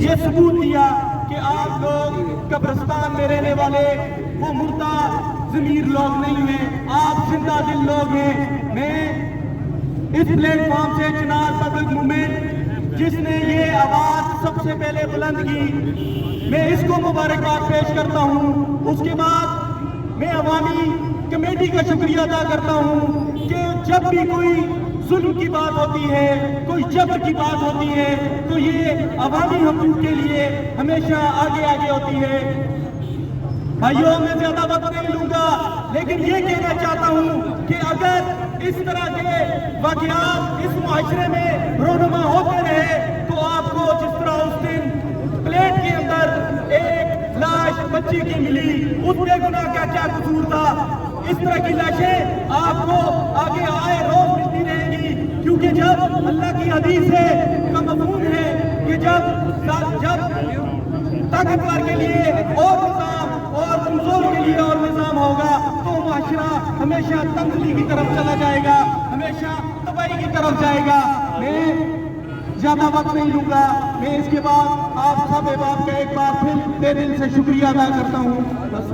یہ ثبوت دیا کہ آپ لوگ قبرستان میں رہنے والے وہ مردہ ضمیر لوگ نہیں ہیں، آپ زندہ دل لوگ ہیں۔ میں اس پلیٹ فارم سے چنار پبلک موومنٹ جس نے یہ آواز سب سے پہلے بلند کی، میں اس کو مبارکباد پیش کرتا ہوں۔ اس کے بعد میں عوامی کمیٹی کا شکریہ ادا کرتا ہوں کہ جب بھی کوئی ظلم کی بات ہوتی ہے، کوئی جبر کی بات ہوتی ہے، تو یہ عوامی حقوق کے لیے ہمیشہ آگے آگے ہوتی ہے۔ بھائیوں، میں زیادہ وقت نہیں لوں گا، لیکن یہ کہنا چاہتا ہوں کہ اگر اس طرح کے واقعات اس معاشرے میں رونما ہوتے رہے تو آپ کو جس طرح اس دن پلیٹ کے اندر ایک لاش بچی کی ملی، اس بے گناہ کا کیا قصور تھا، اس طرح کی لاشیں آپ کو آگے آئے روز ملتی رہیں گی، کیونکہ جب اللہ کی حدیث ہے کا مفہوم ہے کہ جب طاقتور کے لیے اور نظام اور کمزور کے لیے اور نظام ہوگا تو معاشرہ ہمیشہ تنزلی کی طرف چلا جائے گا، ہمیشہ تباہی کی طرف جائے گا۔ میں زیادہ وقت نہیں لوں گا، میں اس کے بعد آپ سب احباب کا ایک بار پھر دل سے شکریہ ادا کرتا ہوں۔